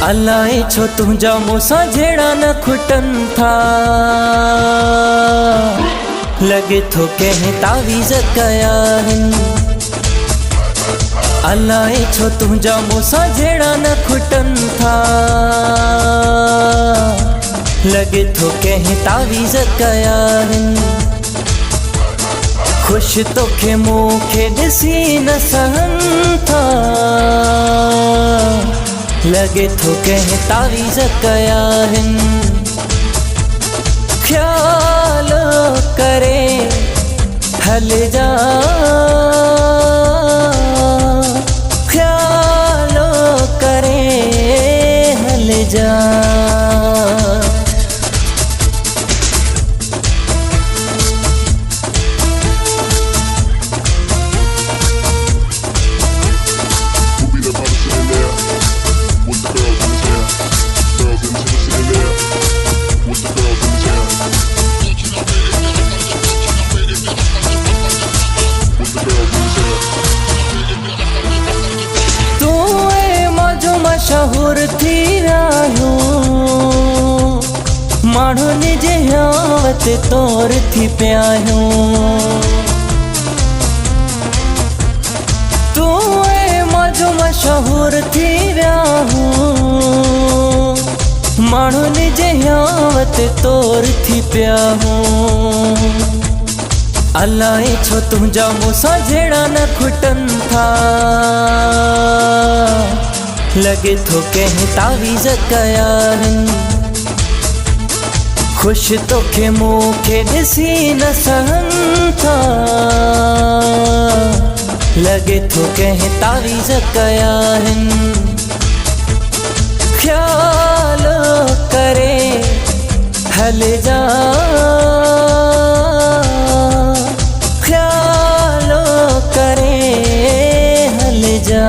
अलाए छो तुंहिंजा मूंसां जहिड़ा न खुटनि था। लॻे थो कंहिं तावीज़ कया आहिनि। अलाए छो तुंहिंजा मूंसां जहिड़ा न खुटनि था। लॻे थो कंहिं तावीज़ कया आहिनि। ख़ुशि तोखे मूंखे ॾिसी न सहनि था। लॻे थो कंहिं तावीज़ कया आहिनि। ख़्याल करे हल जा, ख़्याल करे हल जा। मशहूर थी रहियो माण्हुनि जे हियावत तौर थी पिया आहियूं। तूं मौजो मशहूर थी रहियो माण्हुनि जे हियावत तौर थी पिया आहियूं। अलाए छो तुंहिंजा मूंसां जहिड़ा न खुटनि था। लॻे थो कंहिं तावीज़ कया आहिनि। ख़ुशि तोखे मूंखे ॾिसी न सहनि था। लॻे थो कंहिं तावीज़ कया आहिनि। ख़्याल करे हल जा, ख़्याल करे हल जा।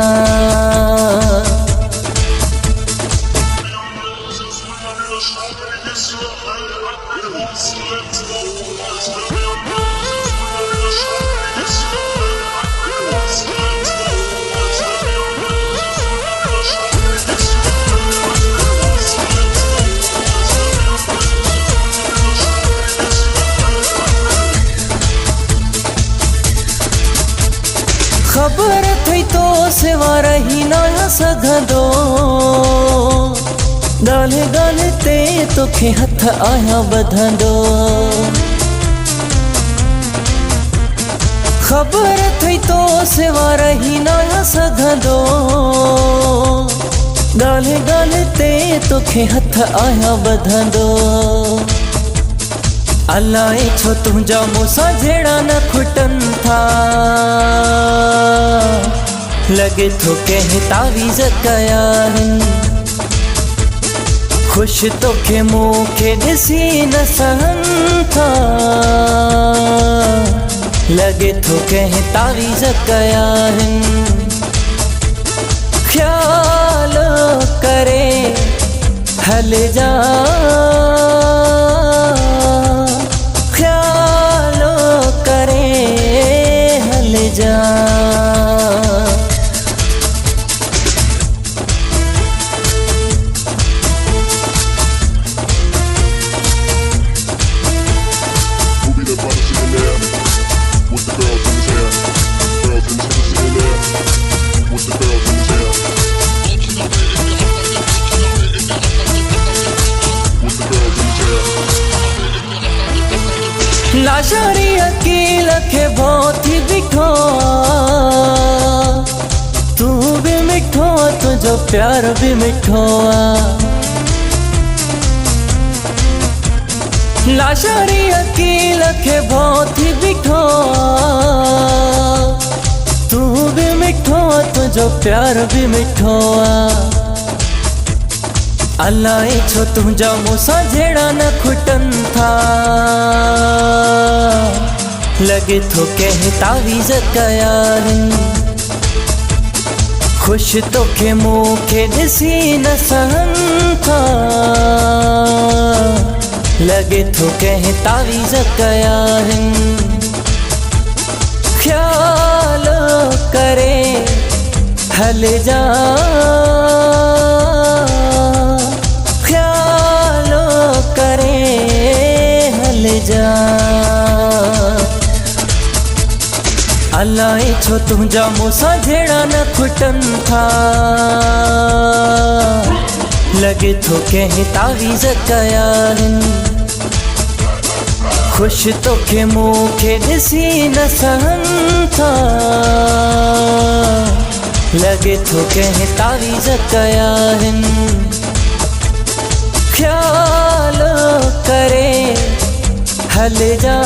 ख़बर थई तो सिवा रही न सघंदो। ॻाल्हि ॻाल्हि ते तोखे हथ आहियां ॿधंदो। ख़बर थई तो सिवा रही न सघंदो। ॻाल्हि ॻाल्हि ते तोखे हथ आहियां ॿधंदो। अलाए छो तुंहिंजा मूंसां जहिड़ा न खुटनि था। लॻे थो कंहिं तावीज़ कया आहिनि। ख़ुशि तोखे मूंखे ॾिसी न सहनि था। लॻे थो कंहिं तावीज़ कया आहिनि। ख़्याल करे हल जा, ख़्याल करे हल जा। लाशारी अकील खे भौती बिठो तू भी मिठो तुझो प्यार भी मिठो। लाशारी अकील खे भौती बिठो तू भी मिठो तुझो प्यार भी मिठो। अलाए छो तुंहिंजा मूंसां जहिड़ा न खुटनि था। लॻे थो कंहिं तावीज़ कया आहिनि। ख़ुशि तोखे मूंखे ॾिसी न सहनि था। लॻे थो कंहिं तावीज़ कया आहिनि। ख़्याल करे हल जा। अलाए छो तुंहिंजा मूंसां जहिड़ा न खुटनि था। लॻे थो कंहिं तावीज़ कया आहिनि, ख़ुशि तोखे मूंखे ॾिसी न सहनि था। लॻे थो कंहिं तावीज़ कया आहिनि, ख़्याल करे हल जा।